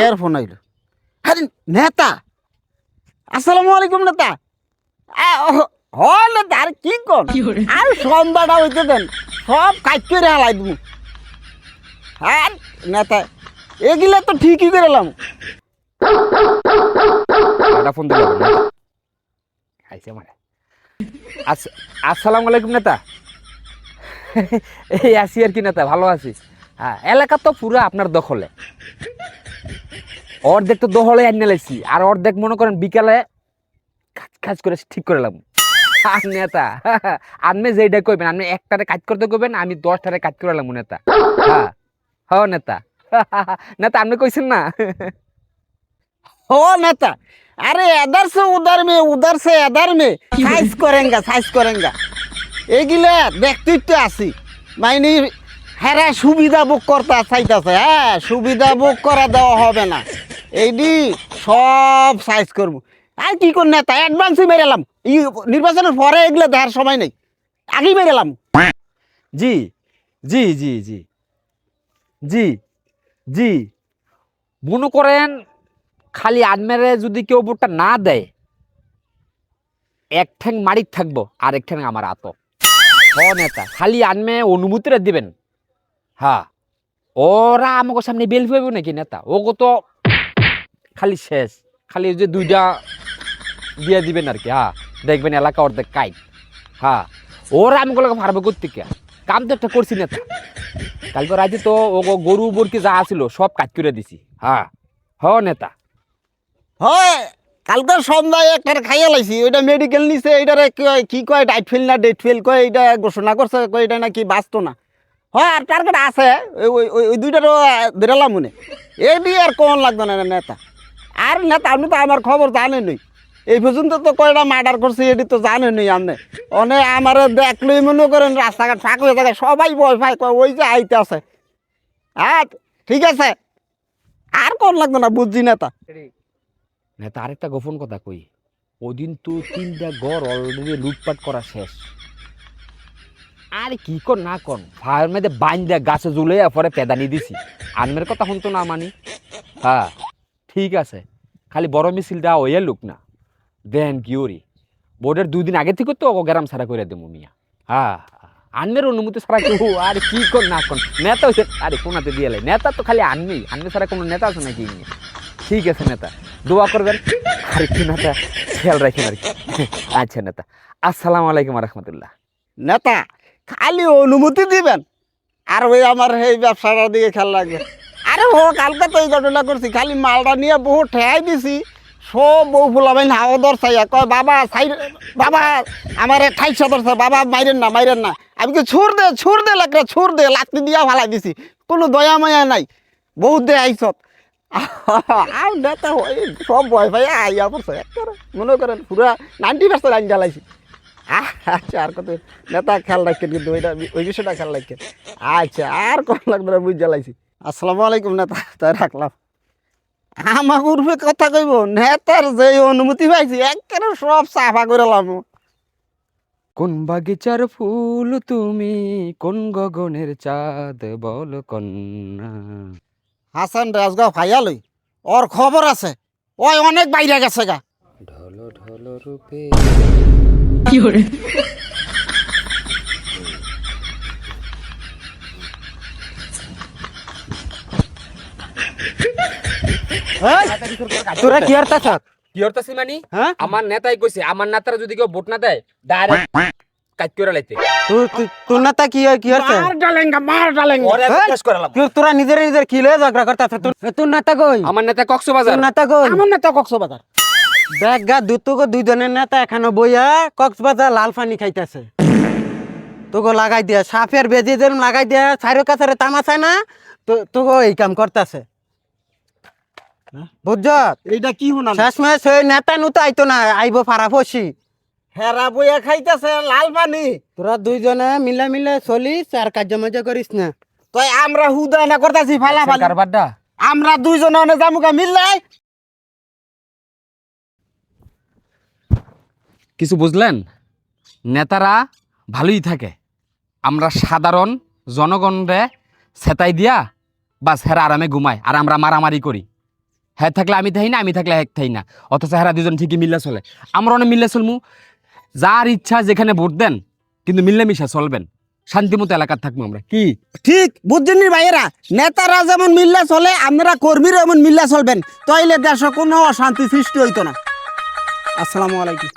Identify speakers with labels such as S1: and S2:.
S1: Care phone আইলো। আরে নেতা, আসসালামু আলাইকুম নেতা। হ নেতা, আর কি কর আর সন্ধ্যাটা হইতে দেন, সব কাজ করে হালাই দিব। হ্যাঁ নেতা, এগুলা তো ঠিকই করে এলাম।
S2: ফোন দিলাম খাইছে মানে। আসসালামু আলাইকুম নেতা। এই আছি আর কি নেতা, ভালো আছি। হ্যাঁ, এলাকা তো পুরো আপনার দখলে। অর্ধেক তো দখলে আনিয়ে লাইছি, আর অর্ধেক মনে করেন বিকালে কাজ করে ঠিক করে এলাম। আর নেতা, আপনি যেইটা কইবেন, আপনি একটারে কাজ করতে কইবেন, আমি 10টারে কাজ করে এলাম নেতা। হ্যাঁ হ্যাঁ নেতা। নেতা আপনি কইছেন না?
S1: हो नेता, अरे इधर से उधर से इधर में साइज करेंगे एगिले व्यक्तित्व आसी माइनी हेरा सुविधा बुक करता चाইতাছে। হ্যাঁ, সুবিধা বুক করা দেওয়া হবে না, এইডি সব সাইজ করব। আর কি কোন নেতা, অ্যাডভান্সই মেরেলাম। নির্বাচনের পরে এগুলো দেখার সময় নেই, আগেই মেরেলাম।
S2: জি জি জি জি জি জি মনে করেন খালি আনমেরে যদি কেউ ভোটটা না দেয়, এক ঠ্যাং মারিক থাকবো আর এক ঠ্যাং আমার আত। হ নেতা, খালি আনমে অনুমতিটা দিবেন। হ্যাঁ, ওরা আমাকে সামনে বেল পাইব নাকি নেতা? ওকে তো খালি শেষ, খালি যে 2টা দিয়ে দিবেন আর কি। হ্যাঁ, দেখবেন এলাকা অর্ধেক কাইট। হ্যাঁ, ওরা আমাকে পারবে করতে কে? কাম তো একটা করছি নেতা। কালকে রাতে তো ও গরু বরকি যা আছিল সব কাজ করে দিছি। হ্যাঁ হ নেতা।
S1: হয়, কালকে সন্ধ্যায় একটা খাইয়া লাইছি, ওইটা মেডিকেল নিছে, এইটারে কি কয় ডাইট ফেল না ডেট ফেল কয়, এইটা ঘোষণা করছে, কয় এটা নাকি বাঁচতো না। হয়, আর টার্গেট আছে, ওই দুইটারও বেরালাম মনে। এই দিয়ে আর কোন লাগবে না নেতা। আর নেতা, আপনি তো আমার খবর জানেনই, এই পর্যন্ত তো কয়টা মার্ডার করছে এটি তো জানেনই আপনি। অনেক আমার দেখলেই মনে করেন রাস্তাঘাট ফাঁক হয়ে থাকে, সবাই ভয় পায়, কয় ওই যে আইতে আছে। হ্যাঁ ঠিক আছে, আর কোন লাগবে না, বুঝছি নেতা।
S2: নেতা আরেকটা গোপন কথা কই, ওদিন তো 3টা ঘর অলরেডি লুটপাট করা শেষ। আর কি কর না কর, ফায়ার মেয়েদের বাইন্দা গাছে ঝুলে পরে পেদানি দিছি। আনমের কথা শুনতো না মানি। হ্যাঁ ঠিক আছে, খালি বড় মিছিলটা ওই লোক না দেন কি ওরি বোর্ডের 2 দিন আগে থেকে তো গ্রাম ছাড়া করে দেবো মিয়া। হ্যাঁ, আনমের অনুমতি ছাড়া কেউ আর কি কর না কর নেতা হয়েছে। আরে কোনাতে দিয়ে লাই, নেতা তো খালি আনমেই, আনমে ছাড়া কোনো নেতা আছে নাকি? ঠিক আছে নেতা, দোয়া করবেন আর একটু নেতা খেয়াল রাখেন আর কি। আচ্ছা নেতা, আসসালামু আলাইকুম রহমতুল্লাহ।
S1: নেতা, খালি অনুমতি দিবেন আর ওই আমার এই ব্যবসাটার দিকে খেয়াল রাখবেন। আরে ও কালকে তো এই ঘটনা করছি, খালি মালটা নিয়ে বহু ঠেয়াই দিছি, সব বউ ফুলাবেন হাওয়া দর চাইয়া কয় বাবা বাবা আমার 28 ধরছে, বাবা মাইরেন না। আমি কি ছুর দে লাকড়া, ছুর দে লাকড়ি দিয়া ফালাই দিছি, কোনো দয়া মায়া নাই। বহুত দে আইসত আর নেতা সব ভয় ভাই আইয়া পড়ছে, মনে করেন পুরা 90% আইন জ্বালাইছি। আচ্ছা, আর কত নেতা খেয়াল রাখেন, কিন্তু ওই বিষয়টা খেয়াল রাখেন। আচ্ছা, আর কম লাগবে না, বুঝ জ্বালাইছি। আসসালামু আলাইকুম নেতা, তাই রাখলাম। আমার উর্ফে কথা কইব, নেতার যে অনুমতি পাইছি একেবারে সব সাফা করে লাম।
S2: কোন বাগিচার ফুল তুমি, কোন গগনের চাঁদ বল কন্যা।
S1: হাসান রাজগাঁও ভাইয়া লই, ওর খবর আছে, ওই অনেক বাইরে গেছে গা।
S2: ঢলো ঢলো রূপে
S3: কি হরে
S1: তোরা কি আর তাছাক?
S2: কি হরতাছি মানি?
S1: হ্যাঁ,
S2: আমার নেতাই কইছে আমার নেতারা যদি কেউ ভোট না দেয় ডাইরেক্ট কাজ করে লাইতে।
S1: তোর নেতা কি হয়, কি হচ্ছে? মার ডালেঙ্গা
S2: ওরে শেষ করালাম।
S1: তোরা নিজের কি লয়ে ঝগড়া করতেছ? তোর নেতা কই?
S2: আমার নেতা কক্সবাজার।
S1: নেতা কই? আমার নেতা কক্সবাজার। দেখ গা, দুজনের নেতা এখানে বইয়া কক্সবাজার লাল পানি খাইতেছে। তোকে লাগাই দিয়া সাপের বেজি যেরকম লাগাই দিয়া চারো কাছারে তামাশায় না, তোকে এই কাম করতেছে, বুঝছ? এইটা কি হন শেষমেশ ওই নেতা নুতা আইতো না, আইব ফারা ফসি হেরা বইয়া খাইতেছে লাল পানি। তোরা দুইজনে মিলে চলিস আর কার্য মজা করিস না। তাই আমরা হুদা না করতেছি ফালা ফালা
S2: কারবারডা
S1: আমরা দুইজনে জামুকা মিললাই।
S2: কিছু বুঝলেন? নেতারা ভালোই থাকে, আমরা সাধারণ জনগণরে সেতাই দিয়া বাস হেরা আরামে ঘুমায় আর আমরা মারামারি করি। হ্যাঁ থাকলে আমি থাই না, আমি থাকলে হ্যাঁ থাই না, অথচ হেরা দুজন ঠিকই মিল্লা চলে। আমরা অনেক মিল্লা চলমু, যার ইচ্ছা যেখানে ভোট দেন, কিন্তু মিল্লামিশা চলবেন, শান্তিমতো এলাকার থাকবো আমরা। কি
S1: ঠিক বুঝছেন নি ভাইয়েরা, নেতারা যেমন মিল্লা চলে আপনারা কর্মীরা এমন মিল্লা চলবেন, তাইলে দেশে কোনো অশান্তি সৃষ্টি হইতো না। আসসালামু আলাইকুম।